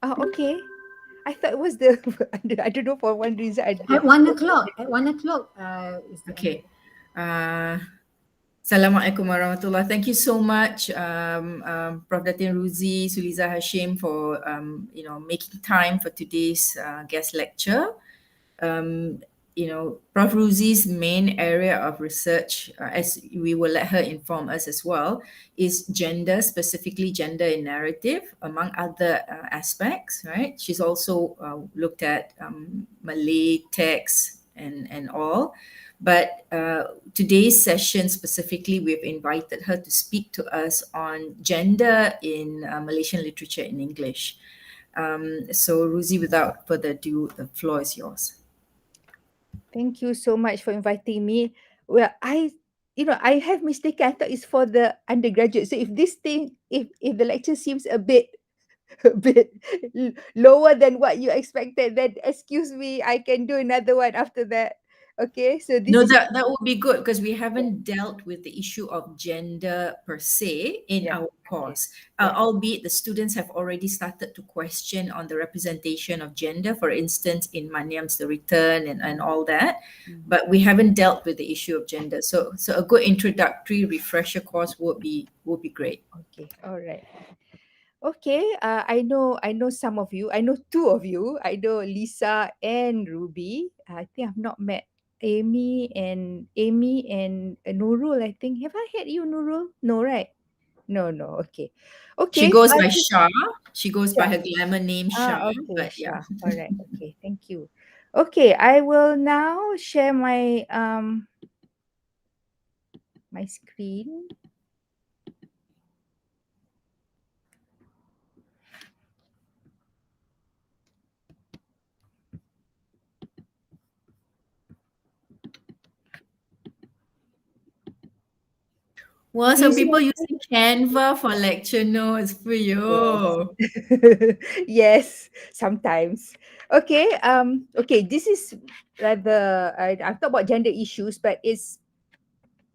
Okay. I thought it was the I don't know, for one reason I did. At 1 o'clock. At 1 o'clock is the end. Okay. Uh, Assalamualaikum warahmatullah. Thank you so much, Prof. Datin, Ruzy, Suliza, Hashim, for making time for today's guest lecture. Prof. Ruzy's main area of research, as we will let her inform us as well, is gender, specifically gender in narrative, among other aspects, right? She's also looked at Malay texts and all. But today's session specifically, we've invited her to speak to us on gender in Malaysian literature in English. So, Ruzy, without further ado, the floor is yours. Thank you so much for inviting me. Well, I have mistaken. I thought it's for the undergraduate. So if this thing, if the lecture seems a bit a bit lower than what you expected, then excuse me. I can do another one after that. Okay. So this No, is that would be good because we haven't dealt with the issue of gender per se in yeah. our Okay. course, Yeah. albeit the students have already started to question on the representation of gender, for instance, in Maniam's The Return and all that. Mhm. But we haven't dealt with the issue of gender. So a good introductory refresher course would be great. Okay. All right. Okay, I know some of you. I know two of you. I know Lisa and Ruby. I think I've not met Amy and Nurul. I think, have I had you, Nurul? No, right? No, no. Okay, She okay. goes by Shah. She goes by Sure. her glamour name Shah. Okay, But yeah. sure. All right. Okay, thank you. Okay, I will now share my screen. Well, some Please. people using Canva for lecture notes for Yes. you. Yes, sometimes. Okay, okay, this is rather I've talked about gender issues, but it's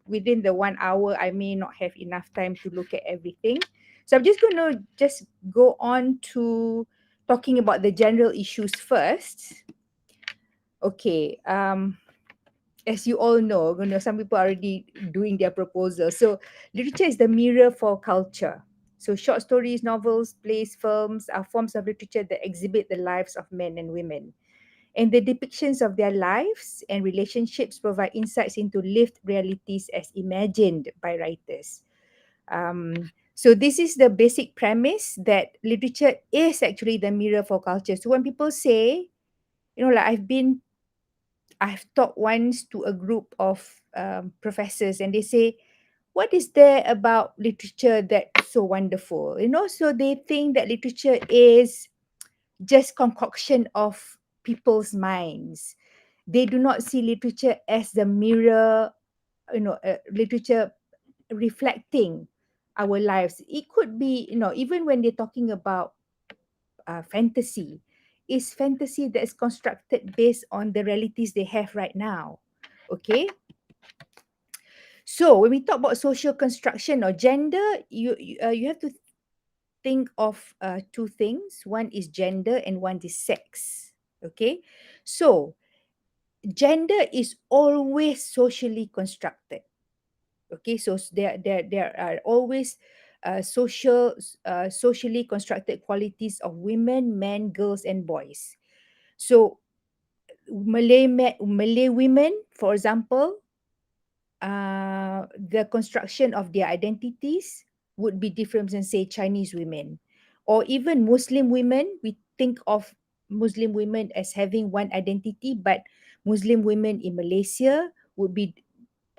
within the 1 hour. I may not have enough time to look at everything. So I'm just going to just go on to talking about the general issues first. Okay, as you all know, some people are already doing their proposal. So literature is the mirror for culture. So short stories, novels, plays, films are forms of literature that exhibit the lives of men and women. And the depictions of their lives and relationships provide insights into lived realities as imagined by writers. So this is the basic premise that literature is actually the mirror for culture. So when people say, like I've talked once to a group of professors, and they say, what is there about literature that's so wonderful? So they think that literature is just concoction of people's minds. They do not see literature as the mirror, literature reflecting our lives. It could be, even when they're talking about fantasy, is fantasy that is constructed based on the realities they have right now. Okay. So when we talk about social construction or gender, you have to think of two things. One is gender and one is sex. Okay. So gender is always socially constructed. Okay. So there are always socially constructed qualities of women, men, girls, and boys. So Malay women, for example, the construction of their identities would be different than, say, Chinese women, or even Muslim women. We think of Muslim women as having one identity, but Muslim women in Malaysia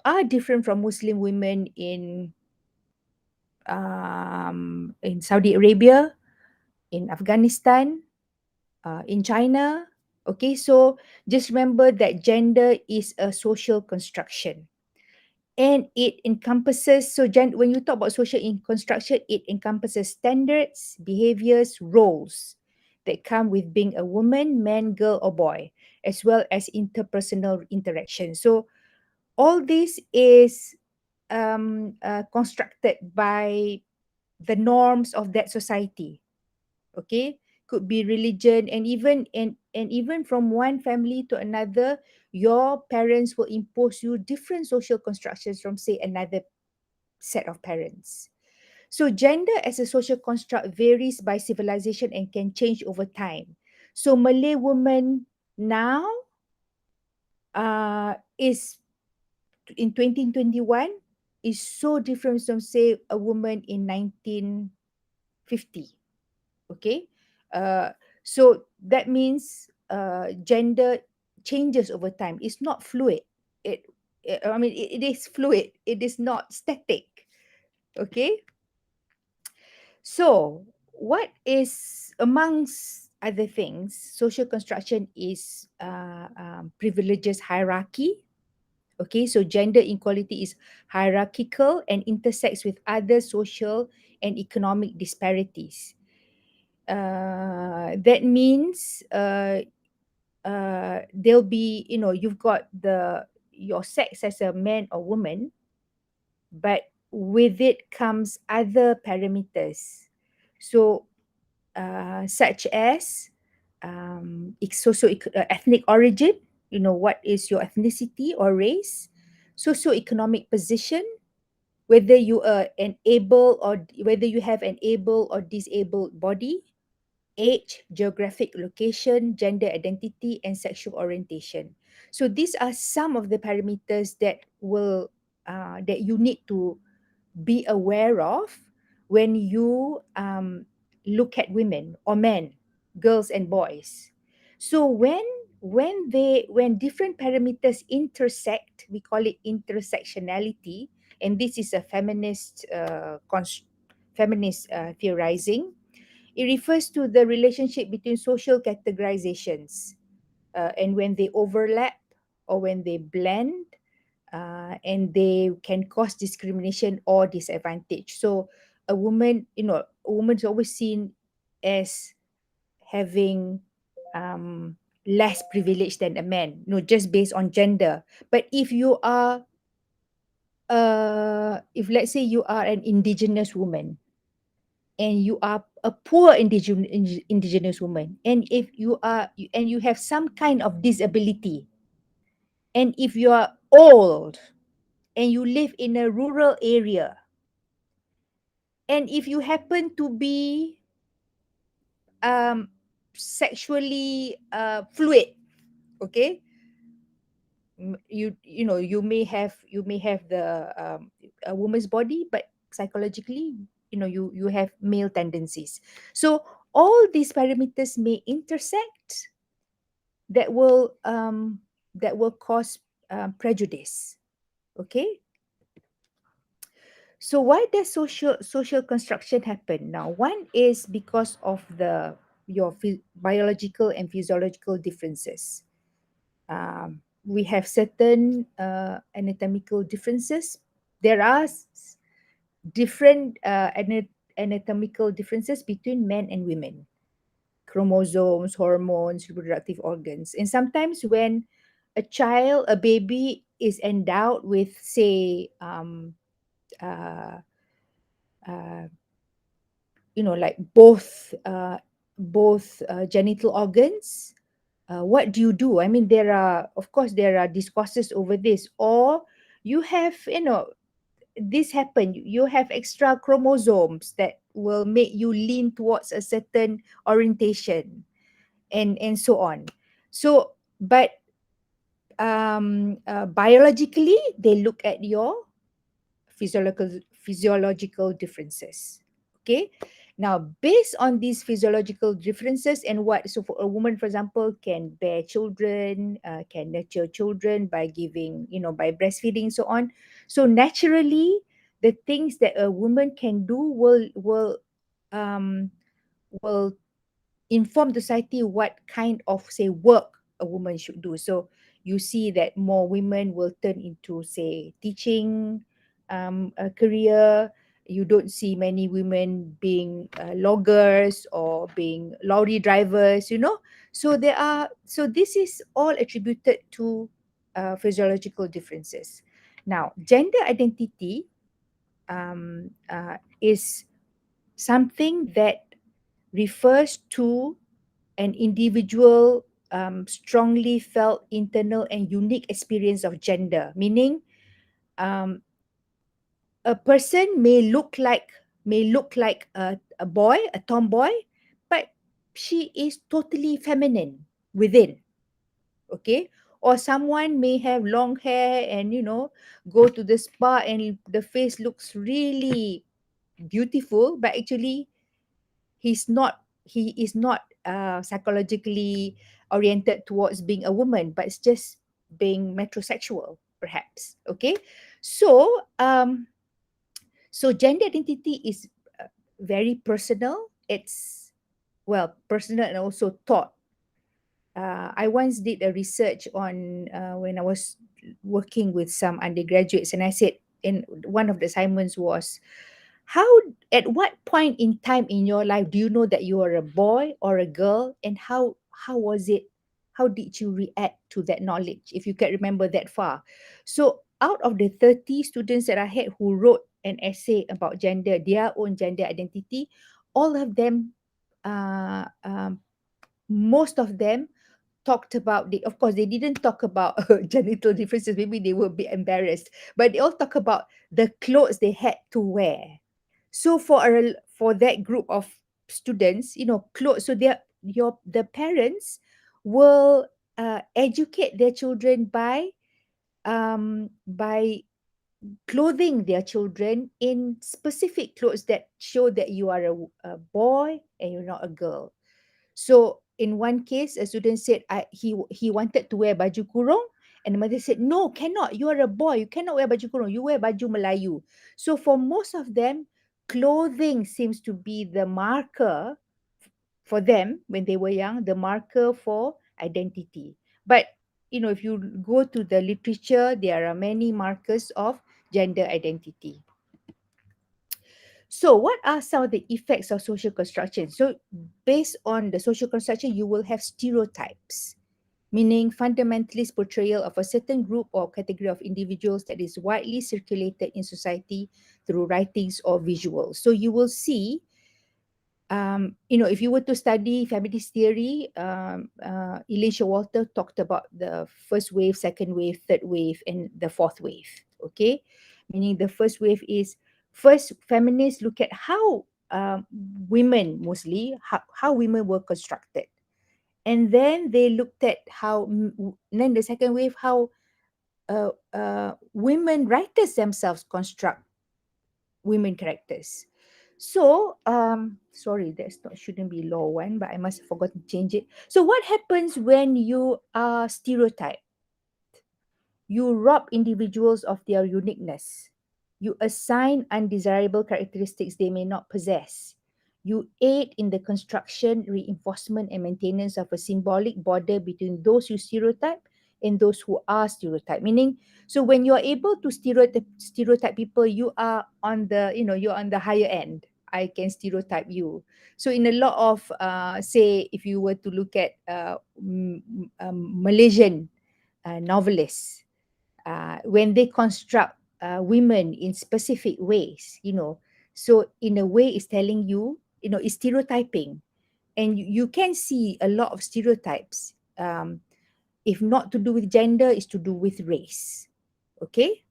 are different from Muslim women in Saudi Arabia, in Afghanistan, in China. Okay, so just remember that gender is a social construction, and it encompasses, when you talk about social in construction, it encompasses standards, behaviors, roles that come with being a woman, man, girl, or boy, as well as interpersonal interaction. So all this is constructed by the norms of that society. Okay, could be religion, and even from one family to another, your parents will impose you different social constructions from, say, another set of parents. So gender as a social construct varies by civilization and can change over time. So Malay woman now is in 2021 is so different from, say, a woman in 1950. Okay, uh, so that means gender changes over time. It's not fluid. It is fluid. It is not static. Okay, so what is, amongst other things, social construction is privileges hierarchy. Okay, so gender inequality is hierarchical and intersects with other social and economic disparities. That means there'll be, you've got your sex as a man or woman, but with it comes other parameters. So such as ethnic origin, what is your ethnicity or race, socioeconomic position, whether you are an able or whether you have an able or disabled body, age, geographic location, gender identity, and sexual orientation. So these are some of the parameters that you need to be aware of when you look at women or men, girls and boys. So when different parameters intersect, we call it intersectionality, and this is a feminist theorizing. It refers to the relationship between social categorizations, and when they overlap or when they blend, and they can cause discrimination or disadvantage. So a woman's always seen as having less privilege than a man, just based on gender. But if let's say you are an indigenous woman, and you are a poor indigenous woman, and if you have some kind of disability, and if you are old and you live in a rural area, and if you happen to be um, sexually fluid, okay, you may have a woman's body, but psychologically, you have male tendencies. So all these parameters may intersect, that will cause prejudice. Okay, so why does social construction happen? Now, one is because of your biological and physiological differences. We have certain anatomical differences. There are different anatomical differences between men and women: chromosomes, hormones, reproductive organs. And sometimes when a baby is endowed with, say, uh, uh, like both genital organs, what do you do? I mean, there are discourses over this. Or you have, this happen, you have extra chromosomes that will make you lean towards a certain orientation, and so on. So, but biologically, they look at your physiological differences. Okay, now based on these physiological differences, and what, so for a woman, for example, can bear children, can nurture children by giving, by breastfeeding, so on. So naturally, the things that a woman can do um will inform the society what kind of, say, work a woman should do. So you see that more women will turn into, say, teaching a career. You don't see many women being loggers or being lorry drivers. So this is all attributed to physiological differences. Now, gender identity is something that refers to an individual strongly felt internal and unique experience of gender, meaning um, a person may look like a boy, a tomboy, but she is totally feminine within. Okay, or someone may have long hair and go to the spa and the face looks really beautiful, but actually he is not psychologically oriented towards being a woman, but it's just being metrosexual perhaps. Okay, so gender identity is very personal. It's, well, personal and also taught. I once did a research on when I was working with some undergraduates, and I said, and one of the assignments was, how, at what point in time in your life do you know that you are a boy or a girl, and how was it? How did you react to that knowledge, if you can remember that far? So out of the 30 students that I had who wrote an essay about gender, their own gender identity, all of them, uh, um, most of them talked about the, of course they didn't talk about genital differences, maybe they were a bit embarrassed, but they all talk about the clothes they had to wear. So for that group of students, clothes, so the parents will educate their children by clothing their children in specific clothes that show that you are a boy and you're not a girl. So in one case, a student said he wanted to wear baju kurung, and the mother said, "No, cannot. You are a boy. You cannot wear baju kurung. You wear baju Melayu." So for most of them, clothing seems to be the marker for them when they were young, the marker for identity. But if you go to the literature, there are many markers of gender identity. So, what are some of the effects of social construction? So, based on the social construction, you will have stereotypes, meaning fundamentalist portrayal of a certain group or category of individuals that is widely circulated in society through writings or visuals. So, you will see, if you were to study feminist theory, Elaine Showalter talked about the first wave, second wave, third wave, and the fourth wave. Okay, meaning the first wave is, first feminists look at how women, mostly how women were constructed, and then they looked at how, then the second wave, how women writers themselves construct women characters. So, sorry, that's not, shouldn't be law one, but I must have forgotten to change it. So, what happens when you are stereotyped? You rob individuals of their uniqueness. You assign undesirable characteristics they may not possess. You aid in the construction, reinforcement, and maintenance of a symbolic border between those you stereotype and those who are stereotyped. Meaning, so when you are able to stereotype people, you are on the, you're on the higher end. I can stereotype you. So in a lot of, say, if you were to look at Malaysian novelists, when they construct women in specific ways, so in a way it's telling you, it's stereotyping. And you can see a lot of stereotypes. If not to do with gender, it's to do with race. Okay?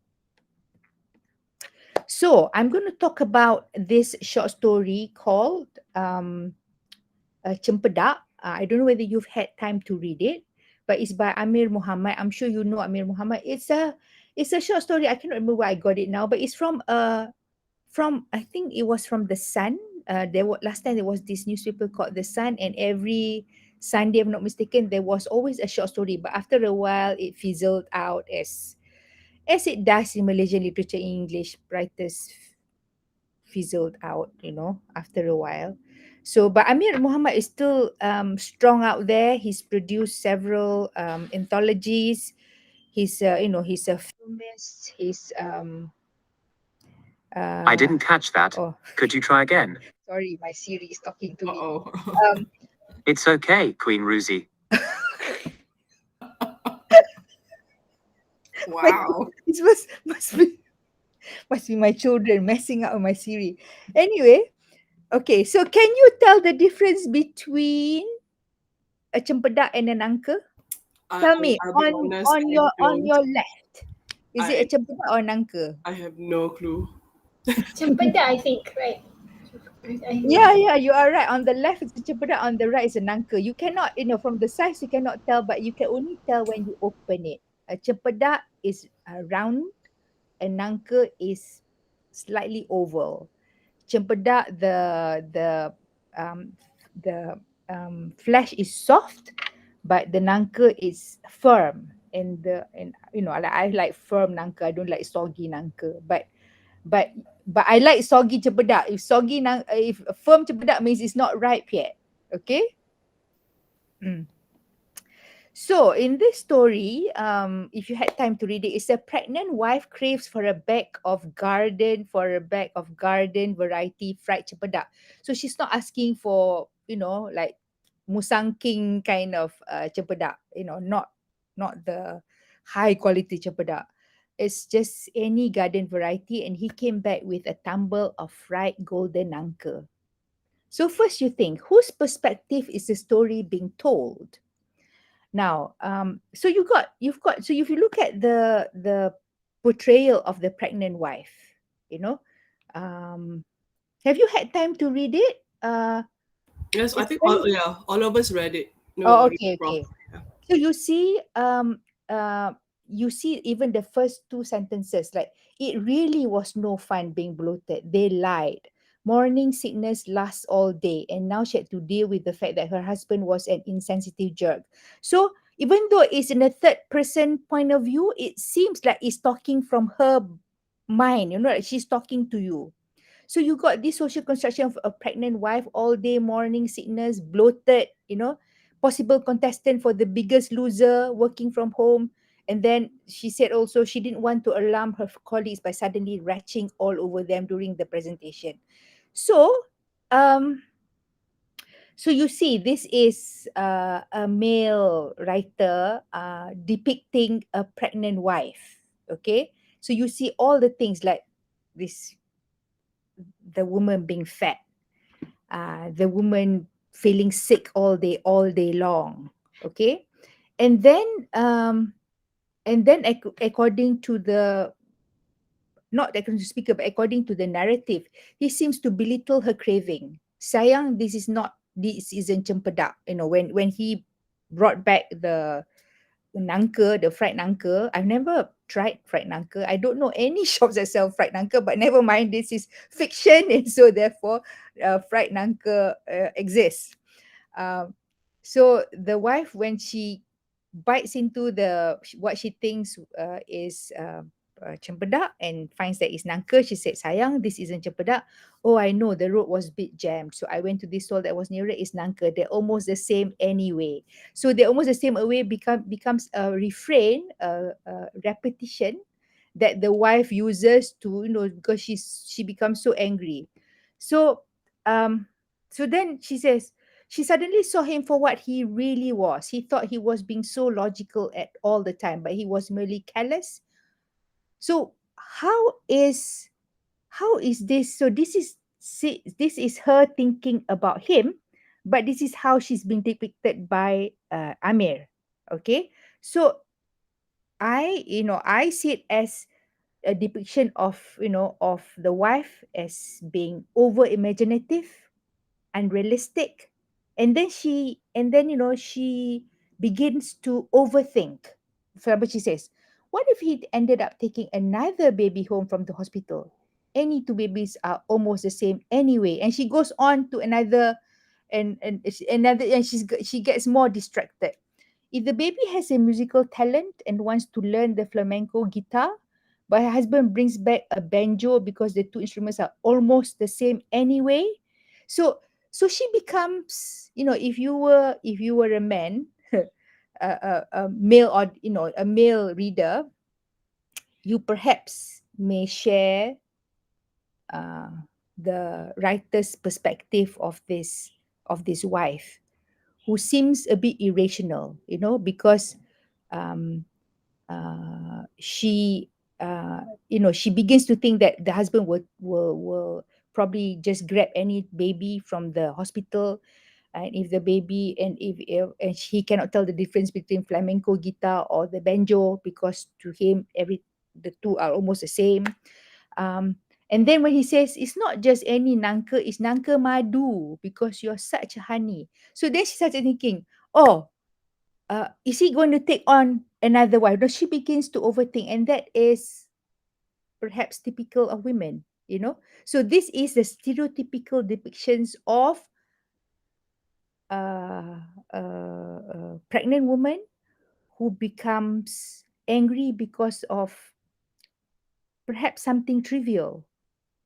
So I'm going to talk about this short story called Cempedak. I don't know whether you've had time to read it, but it's by Amir Muhammad. I'm sure you know Amir Muhammad. It's a short story. I cannot remember where I got it now, but it's from I think it was from the Sun. Last time there was this newspaper called the Sun, and every Sunday, if I'm not mistaken, there was always a short story. But after a while, it fizzled out as it does in Malaysian literature. English writers fizzled out, after a while. So, but Amir Muhammad is still strong out there. He's produced several anthologies. He's a filmist. I Uh, didn't catch that. oh, Could you try again? sorry, my Siri is talking to me. Oh. Um, It's okay, Queen Ruzy. Wow. it must be my children messing up with my Siri. Anyway, Okay, so can you tell the difference between a cempedak and an angka? Tell me I'll be honest, I on don't. your left. Is it a I cempedak or an angka? I have no clue. Cempedak, I think, right? Yeah, yeah, you are right. On the left is a cempedak, on the right is an angka. You cannot, from the size you cannot tell, but you can only tell when you open it. A cempedak is round, a angka is slightly oval. Cempedak, um the flesh is soft, but the nangka is firm. And I like firm nangka. I don't like soggy nangka. But but I like soggy cempedak. If firm cempedak means it's not ripe yet. Okay. Mm. So in this story, if you had time to read it, it's a pregnant wife craves for a bag of garden variety fried cempedak. So she's not asking for, like musang king kind of cempedak, not the high quality cempedak. It's just any garden variety, and he came back with a tumble of fried golden nangka. So first you think, whose perspective is the story being told? Now, so if you look at the portrayal of the pregnant wife, you know, um, have you had time to read it? Yes, I It's think very all of us read it. No Oh, worries, okay, Prof. okay. Yeah. So you see even the first two sentences, like it really was no fun being bloated. They lied. Morning sickness lasts all day, and now she had to deal with the fact that her husband was an insensitive jerk. So even though it's in a third person point of view, it seems like it's talking from her mind, like she's talking to you. So you got this social construction of a pregnant wife, all day morning sickness, bloated, possible contestant for the biggest loser, working from home. And then she said also she didn't want to alarm her colleagues by suddenly retching all over them during the presentation. So, um, so you see, this is a male writer depicting a pregnant wife. Okay, so you see all the things like this: the woman being fat, the woman feeling sick all day long. Okay, and then um, according to the not according to speaker, but according to the narrative, he seems to belittle her craving. Sayang, this isn't cempedak. When he brought back the nangka, the fried nangka. I've never tried fried nangka. I don't know any shops that sell fried nangka, but never mind. This is fiction, and so therefore, fried nangka exists. Um, so the wife, when she bites into what she thinks is cempedak and finds that it's nangka, she said, "Sayang, this isn't cempedak. Oh, I know the road was a bit jammed, so I went to this stall that was nearer. It's nangka. They're almost the same anyway." So they're almost the same away becomes a refrain, a repetition that the wife uses to, because she becomes so angry. So um so then she says she suddenly saw him for what he really was. He thought he was being so logical at all the time, but he was merely callous. So how is this? So this is her thinking about him, but this is how she's been depicted by Amir. Okay, so I see it as a depiction of the wife as being over imaginative, unrealistic, and then she begins to overthink. For example, she says, what if he ended up taking another baby home from the hospital? Any two babies are almost the same anyway. And she goes on to she gets more distracted. If the baby has a musical talent and wants to learn the flamenco guitar, but her husband brings back a banjo because the two instruments are almost the same anyway. So so she becomes, if you were a man, a male, or a male reader, you perhaps may share uh, the writer's perspective of this wife, who seems a bit irrational, because um, she she begins to think that the husband will probably just grab any baby from the hospital, and if the baby, and if and he cannot tell the difference between flamenco guitar or the banjo, because to him the two are almost the same. And then when he says it's not just any nangka, it's nangka madu because you're such a honey. So then she started thinking, oh, is he going to take on another wife? No, she begins to overthink, and that is perhaps typical of women, you know. So this is the stereotypical depictions of uh, a pregnant woman who becomes angry because of perhaps something trivial.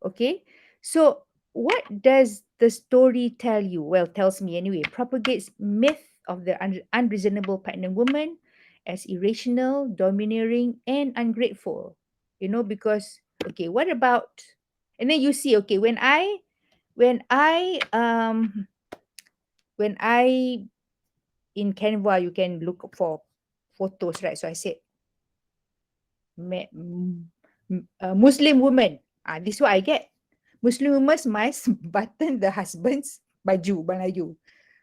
Okay, so what does the story tell you? Well, tells me anyway. Propagates myth of the unreasonable pregnant woman as irrational, domineering, and ungrateful. You know, because okay, what about? And then you see, okay, when I when I in Canva, you can look for photos, right? So I said, Muslim woman. This is what I get. Muslim women must button the husband's baju, Melayu.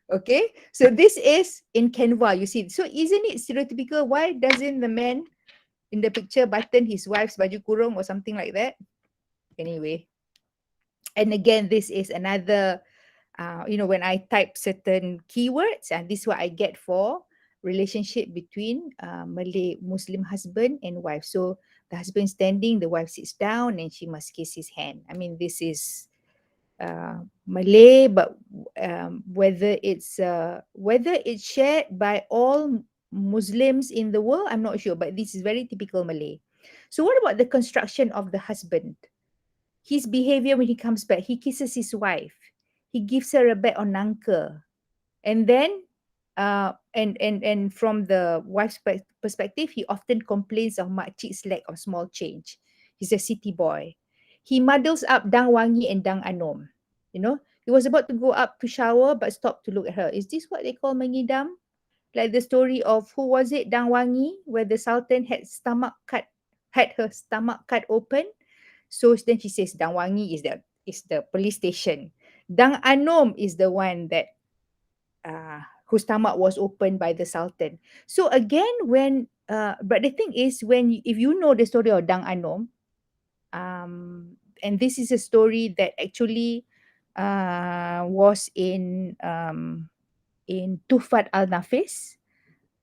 Okay, so this is in Canva, you see. So isn't it stereotypical? Why doesn't the man in the picture button his wife's baju kurung or something like that? Anyway, and again, this is another, when I type certain keywords, and this is what I get for relationship between Malay Muslim husband and wife. So the husband standing, the wife sits down, and she must kiss his hand. I mean, this is Malay, but whether it's shared by all Muslims in the world, I'm not sure. But this is very typical Malay. So what about the construction of the husband? His behavior when he comes back, he kisses his wife, he gives her a bet on nangka, and then and from the wife's perspective, he often complains of makcik's lack of small change. He's a city boy. He muddles up Dang Wangi and Dang Anom. You know, he was about to go up to shower but stopped to look at her. Is this what they call mengidam? Like the story of, who was it, Dang Wangi, where the Sultan had her stomach cut open. So then she says Dang Wangi is the police station. Dang Anom is the one that whose stomach was opened by the Sultan. So again, but the thing is, if you know the story of Dang Anom, and this is a story that actually was in Tufat Al-Nafis,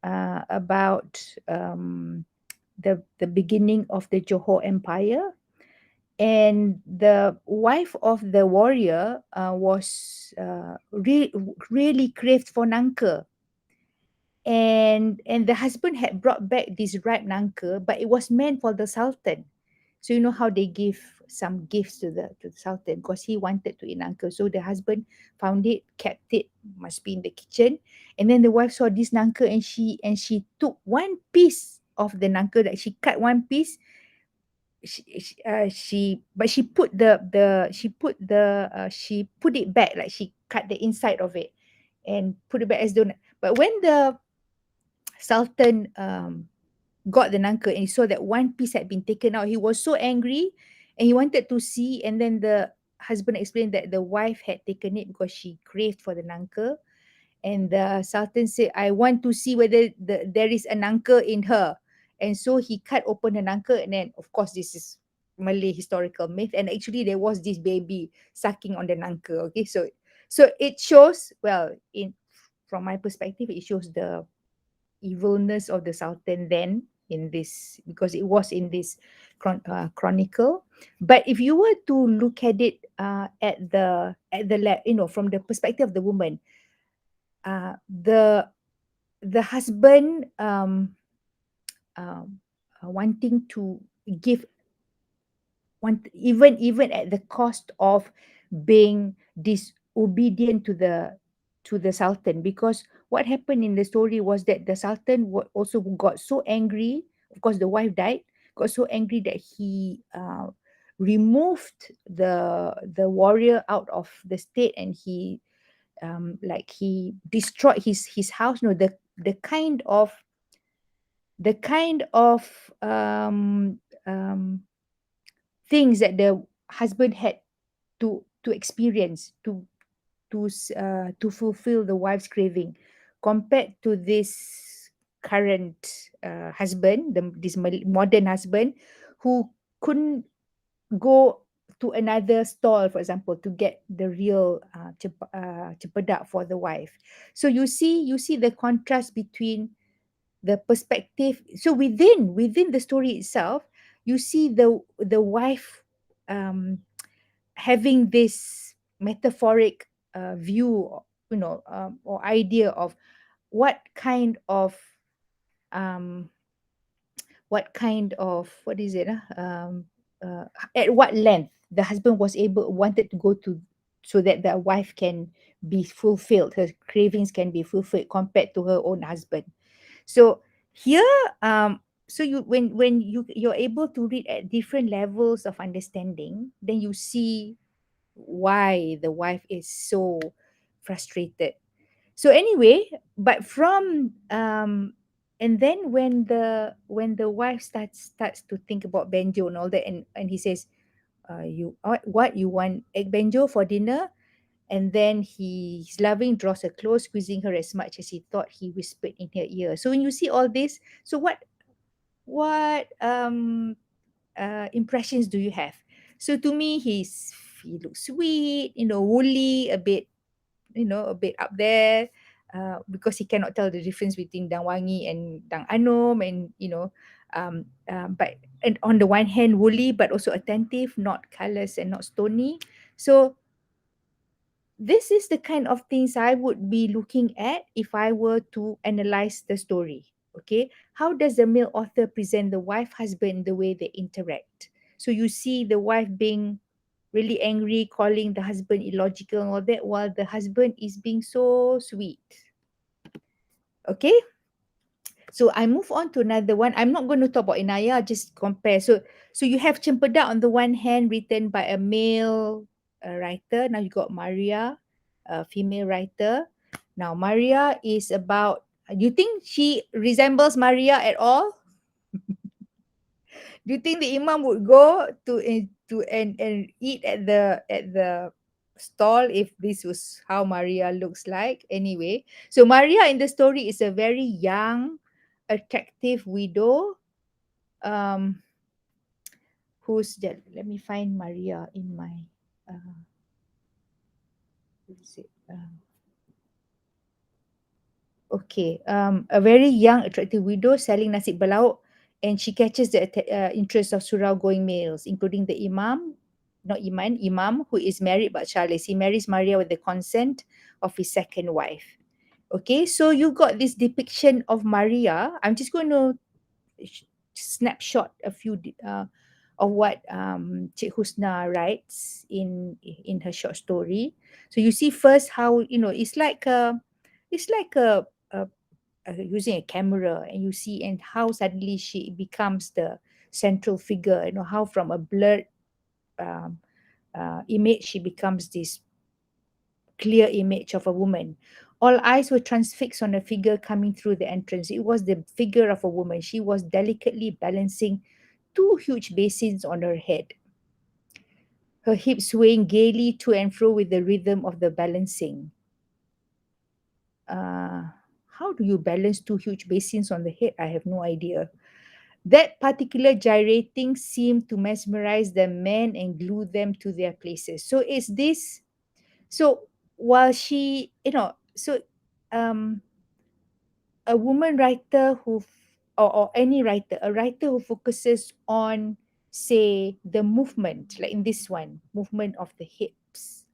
about the beginning of the Johor Empire. And the wife of the warrior was really craved for nangka, and the husband had brought back this ripe nangka, but it was meant for the Sultan. So you know how they give some gifts to the Sultan, because he wanted to eat nangka. So the husband found it, kept it, must be in the kitchen. And then the wife saw this nangka, and she took one piece of the nangka, that she cut one piece. She put she put it back, like she cut the inside of it and put it back as donut. But when the Sultan got the nangka and he saw that one piece had been taken out, he was so angry, and he wanted to see. And then the husband explained that the wife had taken it because she craved for the nangka. And the Sultan said, I want to see whether there is a nangka in her. And so he cut open the nangka, and then, of course, this is Malay historical myth. And actually, there was this baby sucking on the nangka. Okay, so it shows, well, from my perspective, it shows the evilness of the Sultan then, in this, because it was in this chronicle. But if you were to look at it from the perspective of the woman, the husband wanting to give, even at the cost of being disobedient to the Sultan. Because what happened in the story was that the Sultan also got so angry. Of course, the wife died. Got so angry that he removed the warrior out of the state, and he destroyed his house. No, the kind of um, um, things that the husband had to experience, to fulfill the wife's craving, compared to this current husband, this modern husband, who couldn't go to another stall, for example, to get the real cempedak for the wife. So you see the contrast between the perspective. So within the story itself, you see the wife um, having this metaphoric view, or idea of what kind of um, what is it at what length the husband wanted to go to, so that the wife can be fulfilled, her cravings can be fulfilled compared to her own husband. So here, so you're able to read at different levels of understanding, then you see why the wife is so frustrated. So anyway, but from and then when the wife starts to think about Benjo and all that, and he says, you what you want egg Benjo for dinner? And then his loving draws her close, squeezing her as much as he thought he whispered in her ear. So when you see all this, so what impressions do you have? So to me, he looks sweet, woolly, a bit up there, because he cannot tell the difference between Dang Wangi and Dang Anom, and but and on the one hand woolly, but also attentive, not callous and not stony. So this is the kind of things I would be looking at if I were to analyze the story. Okay, how does the male author present the wife husband, the way they interact? So you see the wife being really angry, calling the husband illogical and all that, while the husband is being so sweet. Okay, so I move on to another one. I'm not going to talk about Inaya, just compare. So you have Cempedak on the one hand, written by a male writer. Now you got Maria, a female writer. Now Maria is about. Do you think she resembles Maria at all? Do you think the imam would go and eat at the stall if this was how Maria looks like? Anyway, so Maria in the story is a very young, attractive widow, um let me find Maria in my what is it? Okay, a very young, attractive widow selling nasi belauk, and she catches the interest of surau going males, including the imam, who is married but childless. He marries Maria with the consent of his second wife. Okay, so you got this depiction of Maria. I'm just going to snapshot a few of what Cik Husna writes in her short story. So you see first how it's like a using a camera, and you see and how suddenly she becomes the central figure. How from a blurred um, image she becomes this clear image of a woman. All eyes were transfixed on a figure coming through the entrance. It was the figure of a woman. She was delicately balancing two huge basins on her head, her hips swaying gaily to and fro with the rhythm of the balancing. How do you balance two huge basins on the head? I have no idea. That particular gyrating seemed to mesmerize the men and glue them to their places. So is this so while she, so um a woman writer or any writer, a writer who focuses on, say, the movement, like in this one, movement of the hips,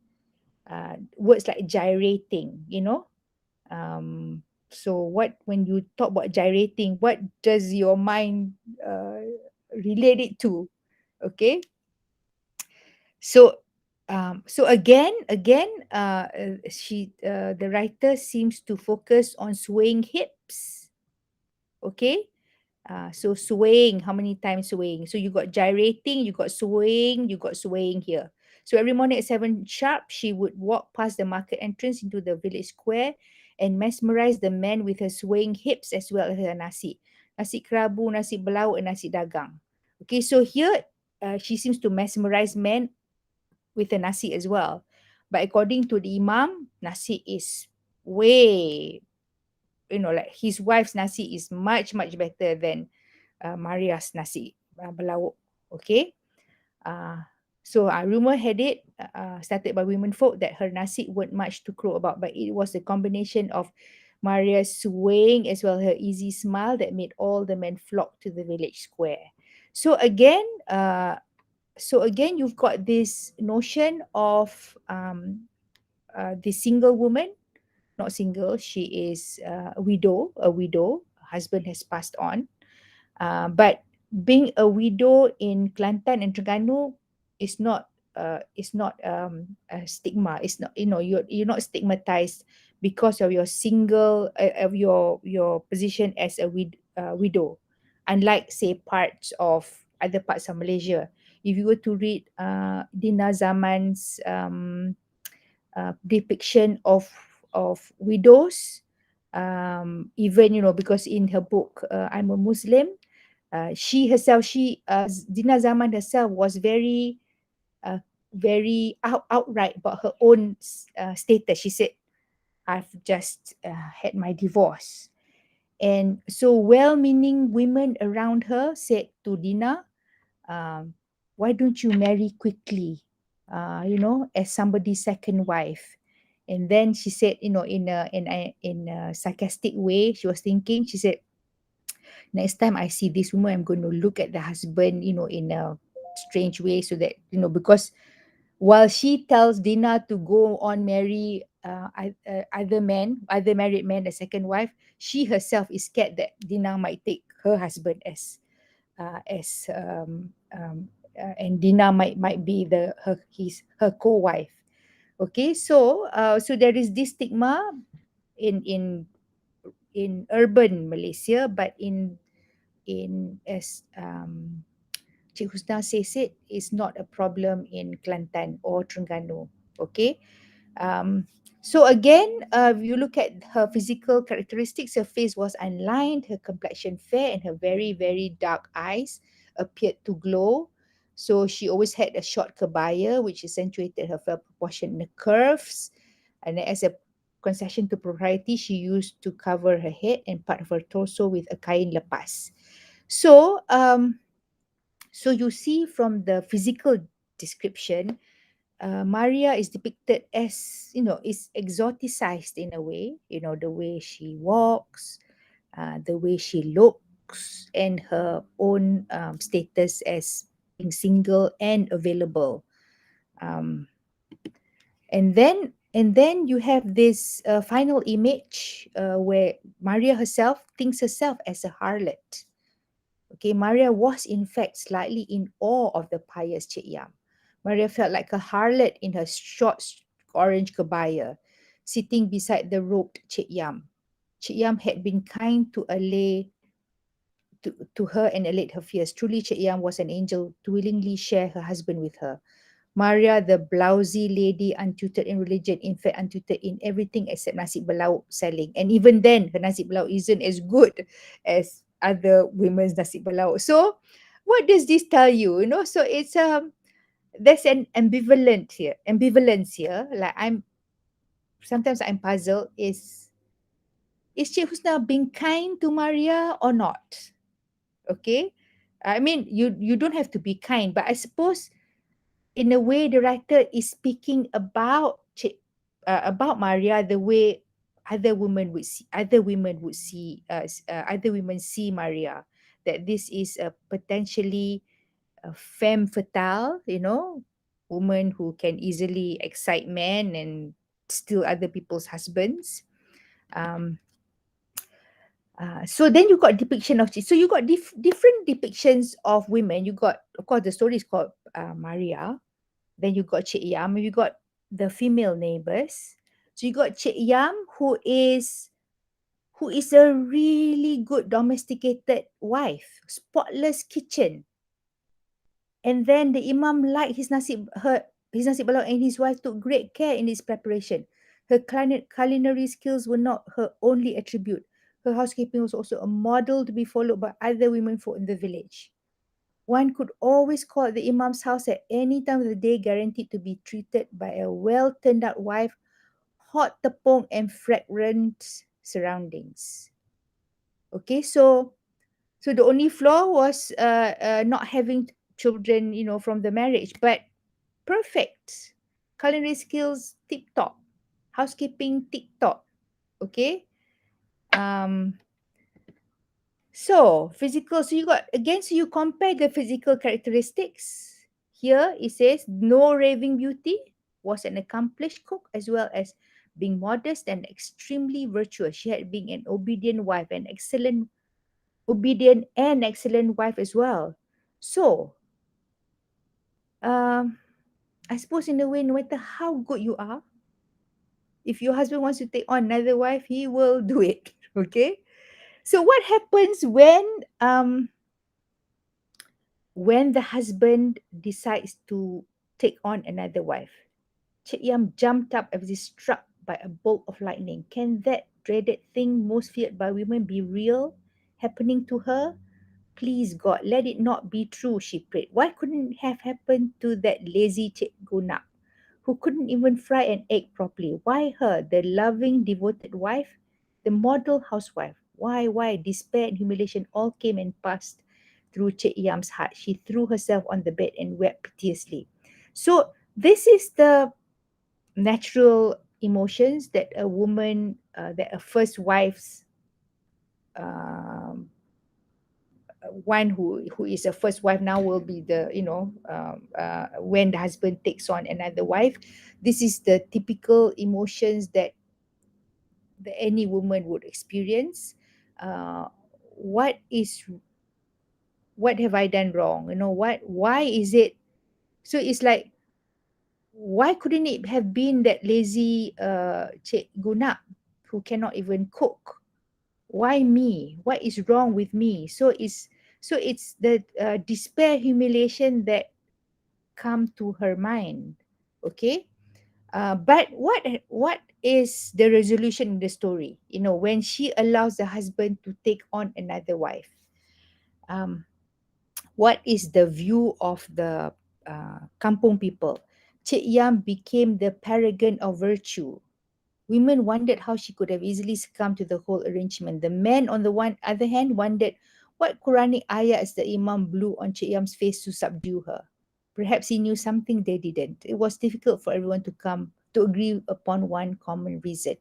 words like gyrating, so when you talk about gyrating, what does your mind relate it to? Okay, so again, the writer seems to focus on swaying hips. Okay, so swaying, how many times swaying? So you got gyrating, you got swaying here. So every morning at 7 sharp, she would walk past the market entrance into the village square and mesmerize the men with her swaying hips as well as her nasi kerabu, nasi belau, and nasi dagang. Okay, so here she seems to mesmerize men with the nasi as well. But according to the imam, nasi is way, like his wife's nasi is much, much better than Maria's nasi berlauk. Okay. Uh, so rumor had it, started by women folk, that her nasi weren't much to crow about, but it was a combination of Maria's swaying as well her easy smile that made all the men flock to the village square. So again, you've got this notion of the single woman, not single, she is a widow, husband has passed on. But being a widow in Kelantan and Terengganu is not a stigma. It's not, you're not stigmatized because of your single of your position as a widow. Unlike, say, parts of other parts of Malaysia, if you were to read Dina Zaman's depiction of widows, even, because in her book, I'm a Muslim, she herself, Dina Zaman herself was uh, very outright about her own status. She said, I've just had my divorce. And so well-meaning women around her said to Dina, um, why don't you marry quickly, as somebody's second wife? And then she said, in a sarcastic way, she was thinking, she said, next time I see this woman, I'm going to look at the husband, in a strange way, so that, because while she tells Dina to go on marry other married men, a second wife, she herself is scared that Dina might take her husband and Dina might be her co-wife. Okay, so there is this stigma in urban Malaysia, but as Cik Husna says, it is not a problem in Kelantan or Terengganu. Okay. So again, if you look at her physical characteristics, her face was unlined, her complexion fair, and her very, very dark eyes appeared to glow. So she always had a short kebaya, which accentuated her fair proportionate curves. And as a concession to propriety, she used to cover her head and part of her torso with a kain lepas. So you see from the physical description, Maria is depicted as, is exoticized in a way, the way she walks, the way she looks, and her own status as being single and available. Um, and then you have this final image where Maria herself thinks herself as a harlot. Okay, Maria was in fact slightly in awe of the pious Cik Yam. Maria felt like a harlot in her short orange kebaya, sitting beside the robed Cik Yam. Cik Yam had been kind to her and allayed her fears. Truly, Cik Yam was an angel to willingly share her husband with her. Maria, the blousy lady, untutored in religion, in fact untutored in everything except nasi berlauk selling. And even then, her nasi berlauk isn't as good as other women's nasi berlauk. So, what does this tell you? So it's there's an ambivalence here. Like, sometimes I'm puzzled. Is Cik Husna being kind to Maria or not? Okay, I mean, you don't have to be kind, but I suppose in a way the writer is speaking about Maria the way other women see Maria, that this is a potentially a femme fatale, woman who can easily excite men and steal other people's husbands. um so then you got depiction of, so you got different depictions of women. You got, of course, the story is called Maria. Then you got Cik Yam, you got the female neighbors. So you got Cik Yam, who is a really good domesticated wife, spotless kitchen. And then the Imam liked his nasi balak, and his wife took great care in its preparation. Her culinary skills were not her only attribute. Her housekeeping was also a model to be followed by other women folk in the village. One could always call at the Imam's house at any time of the day, guaranteed to be treated by a well-turned-out wife, hot tepung and fragrant surroundings. Okay, so the only flaw was not having children, from the marriage, but perfect. Culinary skills tip top, housekeeping tip top. Okay. So physical. So you got again. So you compare the physical characteristics. Here it says no raving beauty, was an accomplished cook as well as being modest and extremely virtuous. She had been an obedient and excellent wife as well. So, um, I suppose in a way, no matter how good you are, if your husband wants to take on another wife, he will do it. Okay. So what happens when the husband decides to take on another wife? Cik Yam jumped up as if struck by a bolt of lightning. Can that dreaded thing most feared by women be real, happening to her? Please God, let it not be true, she prayed. Why couldn't it have happened to that lazy Cik Guna, who couldn't even fry an egg properly? Why her, the loving, devoted wife, the model housewife? Why? Despair and humiliation all came and passed through Cik Yam's heart. She threw herself on the bed and wept piteously. So this is the natural emotions that a woman, that a first wife's, um, one who is a first wife now will be the, when the husband takes on another wife. This is the typical emotions that any woman would experience. uh, what is what have I done wrong? Why is it? So it's like, why couldn't it have been that lazy Cik Guna who cannot even cook? Why me? What is wrong with me? So it's the despair, humiliation that come to her mind. Okay. But what is the resolution in the story? When she allows the husband to take on another wife, um, what is the view of the kampung people? Cik Yam became the paragon of virtue. Women wondered how she could have easily succumbed to the whole arrangement. The men, on the one other hand, wondered what Quranic ayahs the Imam blew on Cik Yam's face to subdue her. Perhaps he knew something they didn't. It was difficult for everyone to come to agree upon one common reason.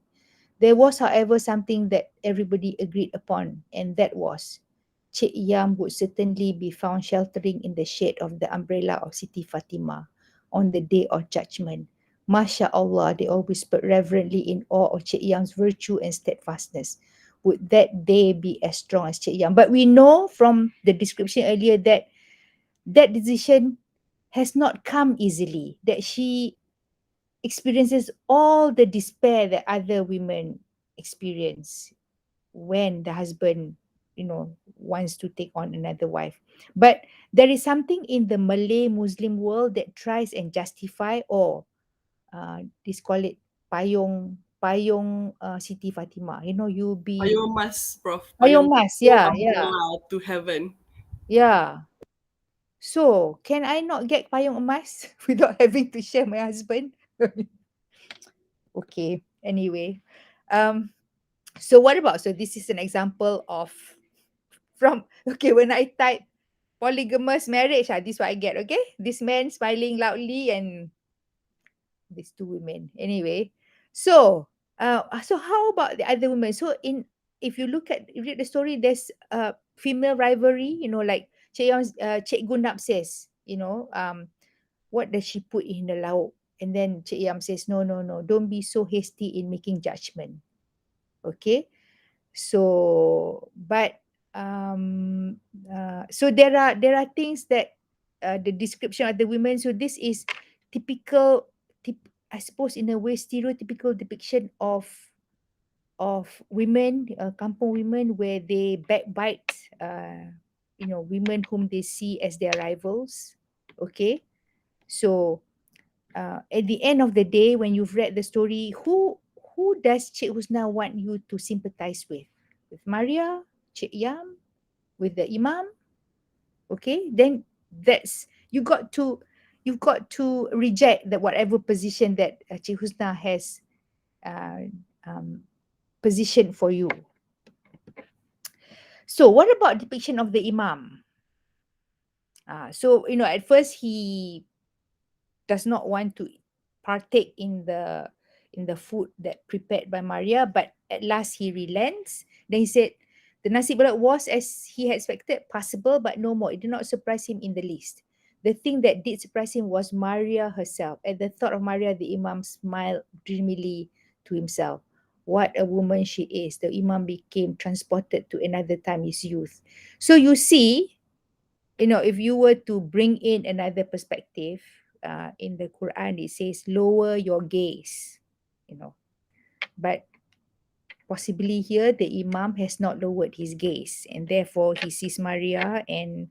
There was, however, something that everybody agreed upon, and that was Cik Yam would certainly be found sheltering in the shade of the umbrella of Siti Fatimah on the day of judgment. Masya Allah, they all whispered reverently in awe of Cik Yam's virtue and steadfastness. Would that day be as strong as Cik Yam? But we know from the description earlier that that decision has not come easily, that she experiences all the despair that other women experience when the husband, wants to take on another wife. But there is something in the Malay Muslim world that tries and justify, or this call it payung Siti Fatimah. You be Payung Mas, Prof. payung Payung Mas mas, yeah, yeah, umbrella to heaven. yeah. So can I not get payung emas without having to share my husband? Okay. Anyway, um, so what about? So this is an example of from okay, when I type polygamous marriage, this is what I get. Okay, this man smiling loudly and these two women. Anyway, so how about the other women? So if you read the story, there's female rivalry. Like Cik Gunap says, what does she put in the lauk? And then Cik Yam says, no, no, no, don't be so hasty in making judgment. Okay. So, but so there are things that the description of the women. So this is typical, I suppose in a way stereotypical depiction of women, kampung women, where they backbite, women whom they see as their rivals. Okay, so at the end of the day, when you've read the story, who does Cik Husna want you to sympathize with? With Maria, Cik Yam, with the Imam? Okay, then That's you've got to reject that whatever position that Cik Husna has uh, um, positioned for you. So what about depiction of the Imam? So at first he does not want to partake in the food that prepared by Maria, but at last he relents. Then he said, the nasi balak was as he had expected, passable, but no more. It did not surprise him in the least. The thing that did surprise him was Maria herself. At the thought of Maria, the Imam smiled dreamily to himself. What a woman she is. The Imam became transported to another time, his youth. So you see, if you were to bring in another perspective, in the Quran, it says, lower your gaze, but possibly here the Imam has not lowered his gaze, and therefore he sees Maria and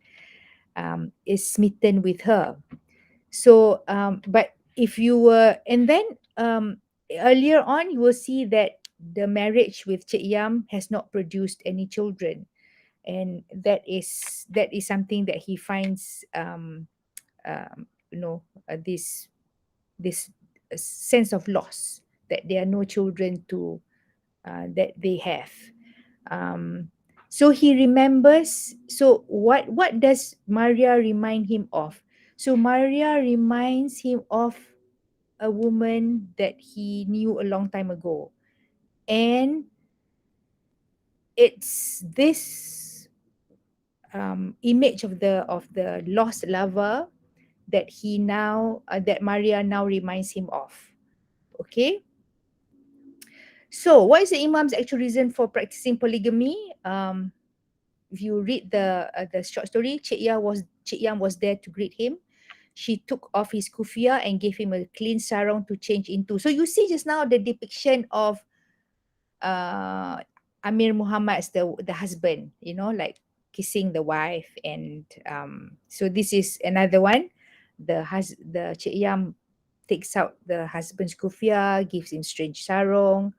is smitten with her. So, but if you were, and then earlier on, you will see that the marriage with Cik Yam has not produced any children, and that is something that he finds this sense of loss, that there are no children to that they have. um, so he remembers. So what does Maria remind him of? So Maria reminds him of a woman that he knew a long time ago, and it's this image of the lost lover that Maria now reminds him of. Okay. So what is the Imam's actual reason for practicing polygamy? If you read the short story, Cik Yam was there to greet him. She took off his kufiah and gave him a clean sarong to change into. So you see just now the depiction of uh, Amir Muhammad as the husband, like kissing the wife, and so this is another one. The Cik Yam takes out the husband's kufiah, gives him strange sarong,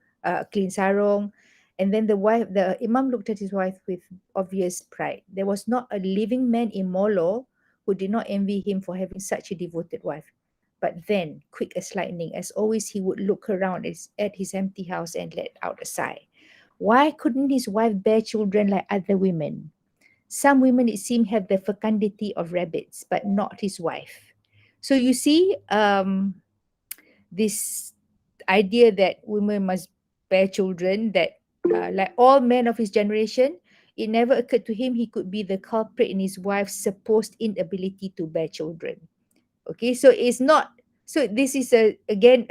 clean sarong, and then the Imam looked at his wife with obvious pride. There was not a living man in Molo who did not envy him for having such a devoted wife. But then, quick as lightning, as always, he would look around at his empty house and let out a sigh. Why couldn't his wife bear children like other women? Some women, it seemed, have the fecundity of rabbits, but not his wife. So you see, this idea that women must bear children, that like all men of his generation, it never occurred to him he could be the culprit in his wife's supposed inability to bear children. Okay, so it's not. So this is again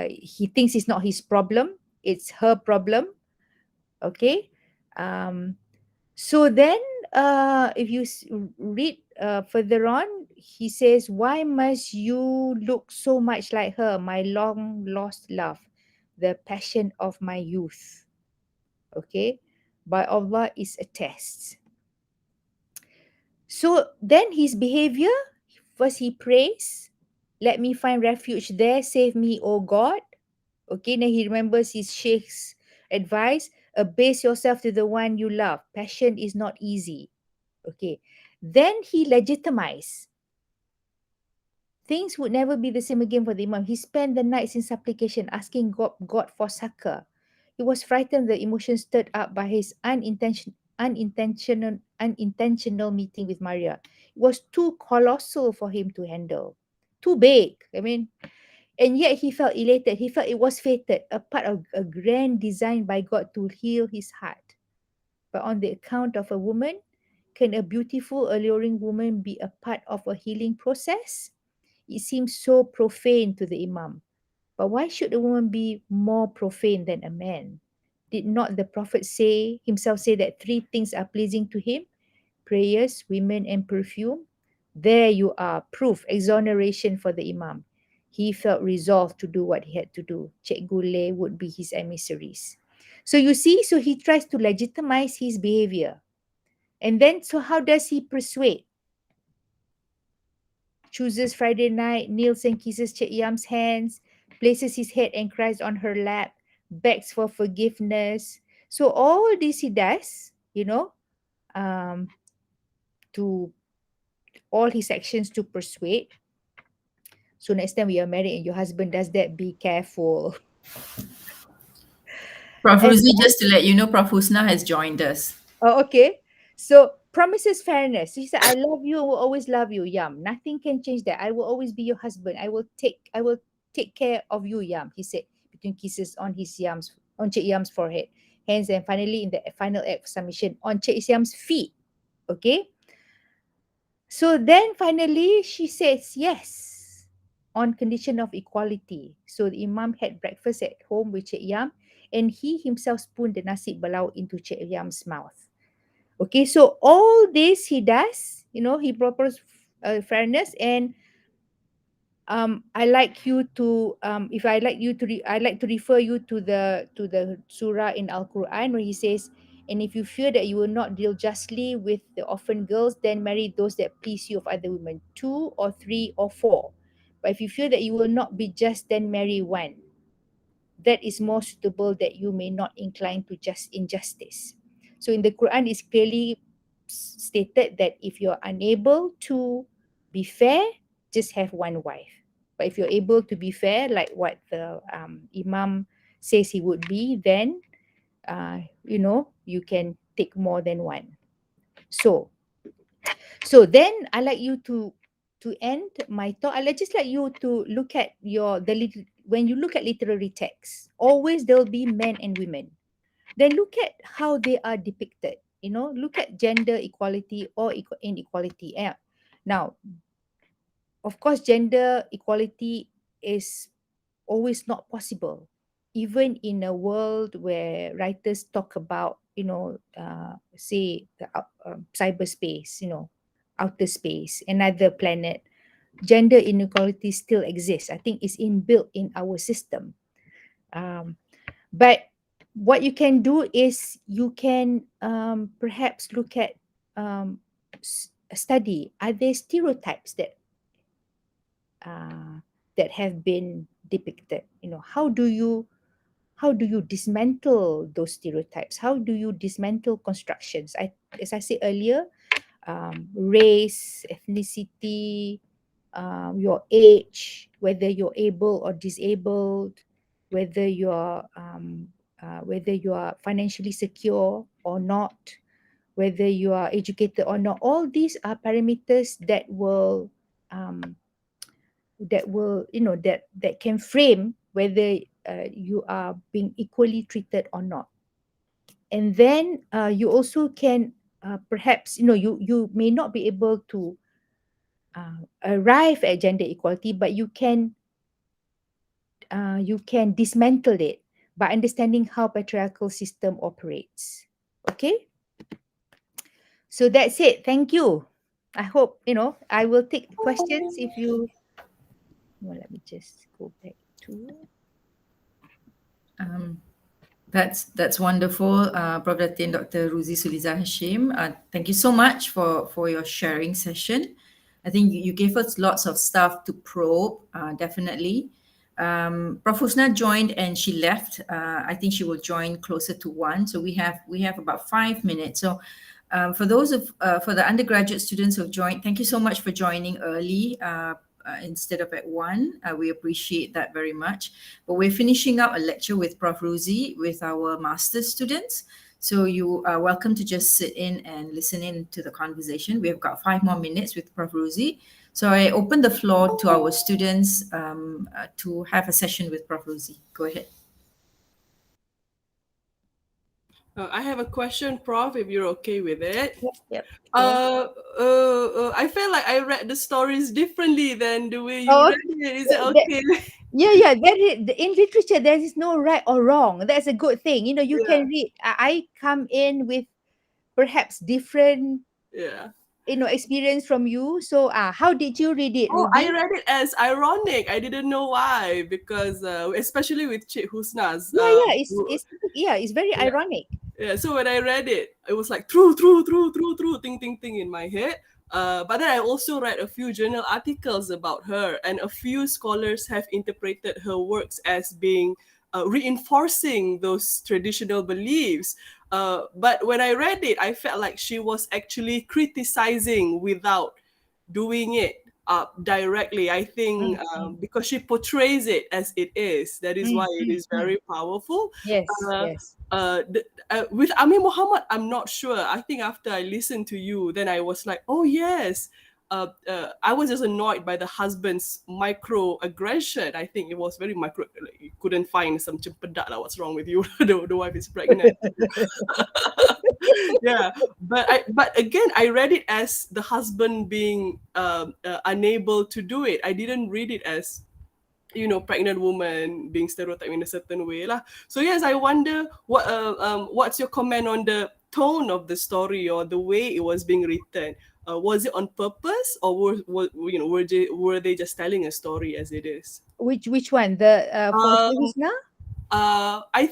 he thinks it's not his problem, it's her problem. Okay. um so then if you read further on, he says, why must you look so much like her, my long lost love, the passion of my youth? Okay, by Allah is a test. So then his behavior, first he prays, let me find refuge there, save me, O God. Okay, then he remembers his sheikh's advice, abase yourself to the one you love. Passion is not easy. Okay, then he legitimized. Things would never be the same again for the Imam. He spent the nights in supplication, asking God for succor. He was frightened, the emotion stirred up by his unintentional meeting with Maria. It was too colossal for him to handle, too big. And yet he felt elated. He felt it was fated, a part of a grand design by God to heal his heart. But on the account of a woman, can a beautiful, alluring woman be a part of a healing process? It seems so profane to the Imam. But why should a woman be more profane than a man? Did not the Prophet himself say that three things are pleasing to him? Prayers, women, and perfume. There you are, proof, exoneration for the Imam. He felt resolved to do what he had to do. Cikgu Lay would be his emissaries. So you see, so he tries to legitimize his behavior. And then, so how does he persuade? Chooses Friday night, kneels and kisses Cik Yam's hands, places his head and cries on her lap, begs for forgiveness. So all this he does, um, to all his actions to persuade. So next time we are married and your husband does that, be careful. Prof. And Ruzy, just to let you know, Prof. Husna has joined us. oh, okay. So promises fairness. He said, I love you, I will always love you, Yam. Nothing can change that. I will always be your husband. I will take care of you, Yam. He said between kisses on Cik Yam's forehead. Hands and finally in the final act of submission on Cik Yam's feet. Okay. So then finally she says yes on condition of equality. So the Imam had breakfast at home with Cik Yam and he himself spooned the nasi balau into Cik Yam's mouth. Okay, so all this he does, he proposes fairness, and I like you to if I like you to I like to refer you to the surah in Al Quran where he says, and if you fear that you will not deal justly with the orphan girls, then marry those that please you of other women, 2 or 3 or 4. But if you feel that you will not be just, then marry one that is more suitable, that you may not incline to just injustice. So in the Quran, it's clearly stated that if you're unable to be fair, just have one wife. But if you're able to be fair, like what the Imam says he would be, then you can take more than one. So then I like you to end my talk. I just like you to look at when you look at literary texts, always there'll be men and women. Then look at how they are depicted. Look at gender equality or inequality. Now, of course, gender equality is always not possible, even in a world where writers talk about, say the cyberspace, outer space, another planet. Gender inequality still exists. I think it's inbuilt in our system. But what you can do is you can perhaps look at study, are there stereotypes that have been depicted? How do you dismantle those stereotypes? How do you dismantle constructions? As I said earlier, race, ethnicity, your age, whether you're able or disabled, whether you are financially secure or not, whether you are educated or not. All these are parameters that can frame whether you are being equally treated or not. And then you also can perhaps you may not be able to arrive at gender equality, but you can dismantle it by understanding how patriarchal system operates. Okay, so that's it. Thank you. I hope I will take questions if you. Well, let me just go back to. That's wonderful, Prof. Datin, Dr. Ruzy Suliza Hashim. Thank you so much for your sharing session. I think you gave us lots of stuff to probe, definitely. Prof. Husna joined and she left. I think she will join closer to 1. So we have about 5 minutes. So for the undergraduate students who have joined, thank you so much for joining early. Instead of at 1. We appreciate that very much. But we're finishing up a lecture with Prof. Ruzy with our master's students. So you are welcome to just sit in and listen in to the conversation. We've got 5 more minutes with Prof. Ruzy. So I open the floor to our students to have a session with Prof. Ruzy. Go ahead. I have a question, Prof, if you're okay with it. Yep. I feel like I read the stories differently than the way you Oh, read it. Is it okay? Yeah. In literature, there is no right or wrong. That's a good thing. You Yeah. can read. I come in with perhaps different, Yeah. experience from you. So, how did you read it, Oh, I Ruby? read it as ironic. I didn't know why, because especially with Cik Husna's. Yeah. It's very Yeah. ironic. Yeah, so when I read it, it was like true, ting, ting, ting in my head. But then I also read a few journal articles about her, and a few scholars have interpreted her works as being reinforcing those traditional beliefs. But when I read it, I felt like she was actually criticizing without doing it directly. I think Mm-hmm. because she portrays it as it is, that is why it is Mm-hmm. very powerful. Yes, Uh, yes. with Ami Muhammad, I'm not sure. I think after I listened to you, then I was like, oh yes. I was just annoyed by the husband's microaggression. I think it was very micro. Like, you couldn't find some cempedak lah. What's wrong with you? The wife is pregnant. Yeah, but again, I read it as the husband being unable to do it. I didn't read it as, pregnant woman being stereotyped in a certain way lah. So yes, I wonder what's your comment on the tone of the story or the way it was being written. Was it on purpose, or were they just telling a story as it is? Which one? The for Cik Um, Husna? I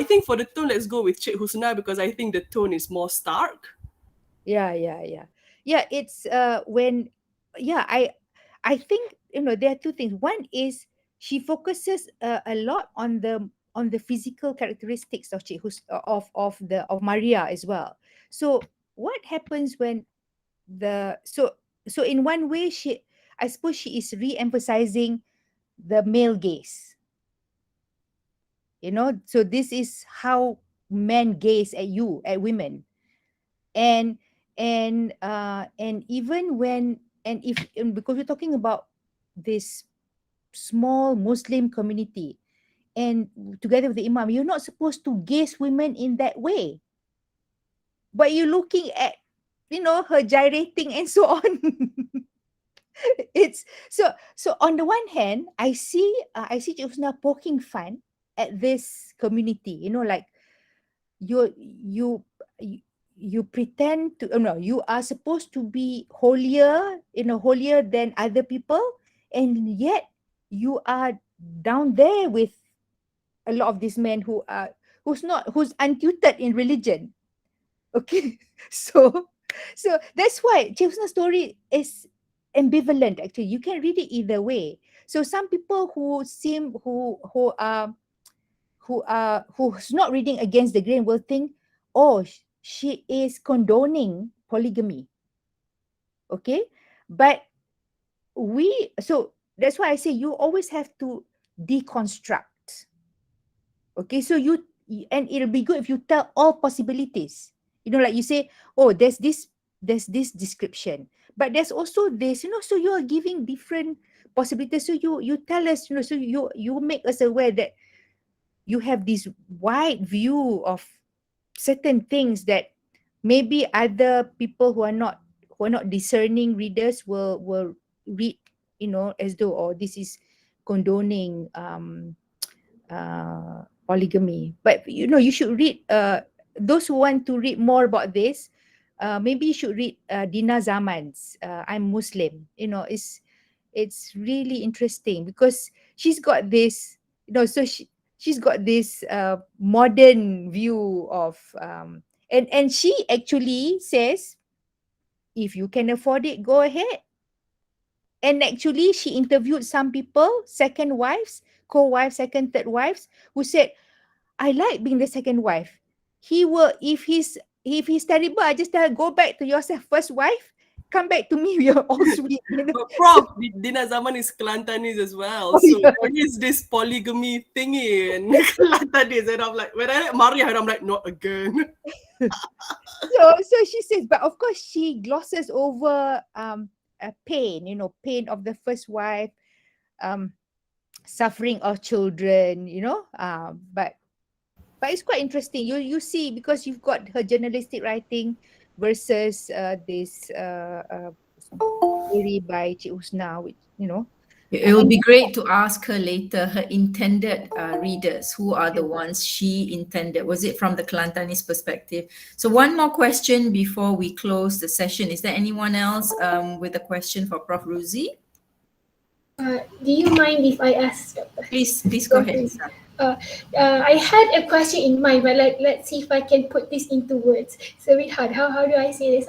think for the tone, let's go with Cik Husna, because I think the tone is more stark. Yeah, yeah, yeah. Yeah, it's when yeah, I think there are two things. One is she focuses a lot on the physical characteristics of Cik of Maria as well. So what happens when the so in one way I suppose she is re-emphasizing the male gaze. So this is how men gaze at you, at women. and and even when and because we're talking about this small Muslim community, and together with the imam, you're not supposed to gaze women in that way, but you're looking at her gyrating and so on. It's so on the one hand, I see Josna poking fun at this community, like you you you pretend to no, you are supposed to be holier than other people, and yet you are down there with a lot of these men who's untutored in religion. Okay. So that's why Chipson's story is ambivalent. Actually, you can read it either way. So some people who's not reading against the grain will think, oh, she is condoning polygamy. Okay. But so that's why I say you always have to deconstruct. Okay. So and it'll be good if you tell all possibilities. Like you say, oh, there's this description, but there's also this, so you are giving different possibilities. So you tell us, so you make us aware that you have this wide view of certain things that maybe other people who are not discerning readers will read, as though, oh, this is condoning polygamy. But you should read, those who want to read more about this, maybe you should read Dina Zaman's I'm Muslim. It's really interesting because she's got this, so she's got this modern view of and she actually says, if you can afford it, go ahead. And actually she interviewed some people, second wives, co-wives, second, third wives, who said, I like being the second wife. He will, if he's terrible, I just tell her, go back to yourself, first wife, come back to me, we are all sweet. But So, Prof, Dina Zaman is Kelantanese as well. oh, So yeah. there is this polygamy thingy in Kelantanese. And I'm like, when I read Maria, I'm like, not again. So she says, but of course she glosses over a pain of the first wife, um, suffering of children, but it's quite interesting. You see, because you've got her journalistic writing versus this story by Cik Husna, which It will and be great to ask her later her intended readers. Who are the ones she intended? Was it from the Kelantanese perspective? So one more question before we close the session. Is there anyone else with a question for Prof. Ruzy? Do you mind if I ask? Please go ahead. I had a question in mind, but let's see if I can put this into words. It's a bit hard. How do I say this?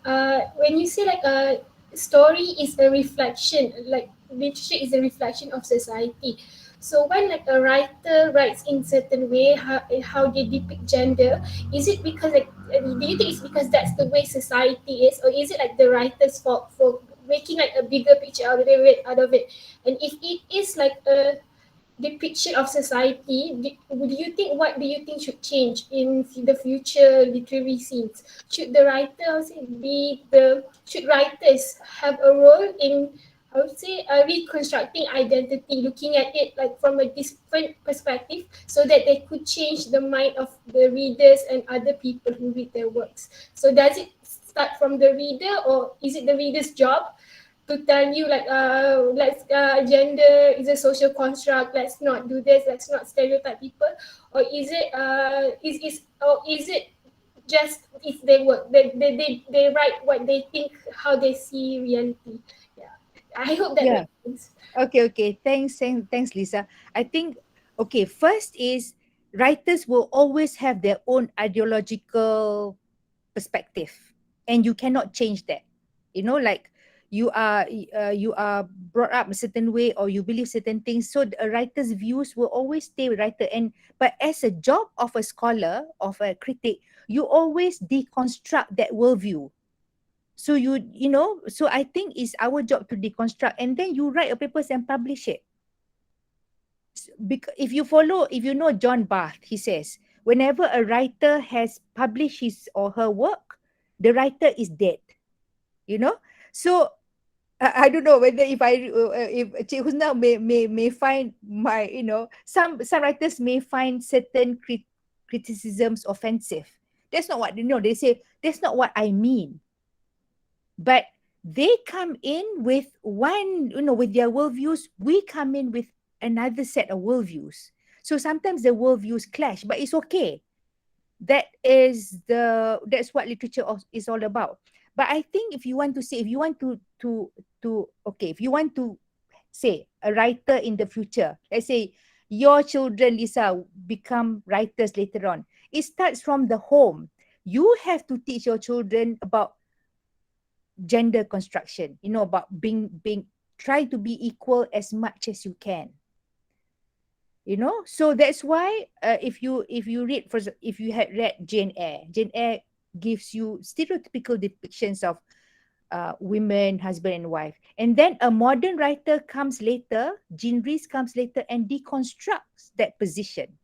When you say like a story is a reflection, like literature is a reflection of society. So when like a writer writes in certain way, how they depict gender, is it because like do you think it's because that's the way society is, or is it like the writer's fault for making like a bigger picture out of it? And if it is like a depiction of society, what do you think should change in the future literary scenes? Should the writer should writers have a role in, I would say, reconstructing identity, looking at it like from a different perspective, so that they could change the mind of the readers and other people who read their works? So does it start from the reader, or is it the reader's job to tell you like let's gender is a social construct, let's not do this, let's not stereotype people? Or is it just if they work, they write what they think, how they see reality? Yeah, I hope that Yeah. makes sense. Okay. Thanks, Lisa. I think, okay, first is writers will always have their own ideological perspective, and you cannot change that. Like you are brought up a certain way, or you believe certain things, so a writer's views will always stay with writer. And but as a job of a scholar, of a critic, you always deconstruct that worldview. So so I think it's our job to deconstruct, and then you write a papers and publish it. Because if you know John Barth, he says whenever a writer has published his or her work, the writer is dead. So I don't know whether if Cik Husna may find my, some writers may find certain criticisms offensive. That's not what they say. That's not what I mean. But they come in with with their worldviews. We come in with another set of worldviews. So sometimes the worldviews clash, but it's okay. That's what literature is all about. But I think if you want to say a writer in the future, let's say your children, Lisa, become writers later on. It starts from the home. You have to teach your children about gender construction, about being try to be equal as much as you can. So that's why if you read, if you had read Jane Eyre gives you stereotypical depictions of women, husband and wife. And then a modern writer comes later, Jean Rhys comes later and deconstructs that position.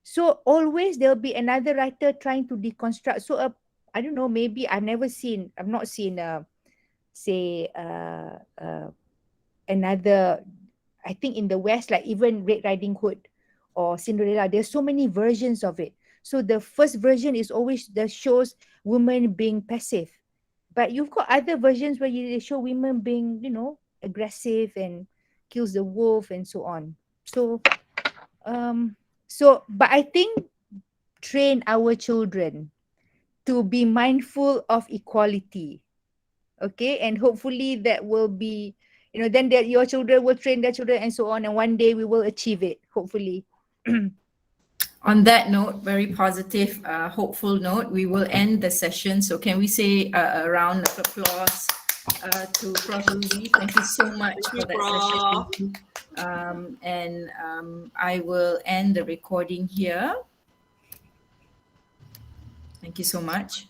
So always there'll be another writer trying to deconstruct. So I don't know, maybe I've not seen say another, I think in the West, like even Red Riding Hood or Cinderella, there's so many versions of it. So the first version is always that shows women being passive, but you've got other versions where they show women being, aggressive and kills the wolf and so on. But I think train our children to be mindful of equality. Okay, and hopefully that will be, then your children will train their children and so on, and one day we will achieve it, hopefully. On that note, very positive, hopeful note, we will end the session. So can we say a round of applause to Prof. Ruzy? Thank you so much for that session. I will end the recording here. Thank you so much.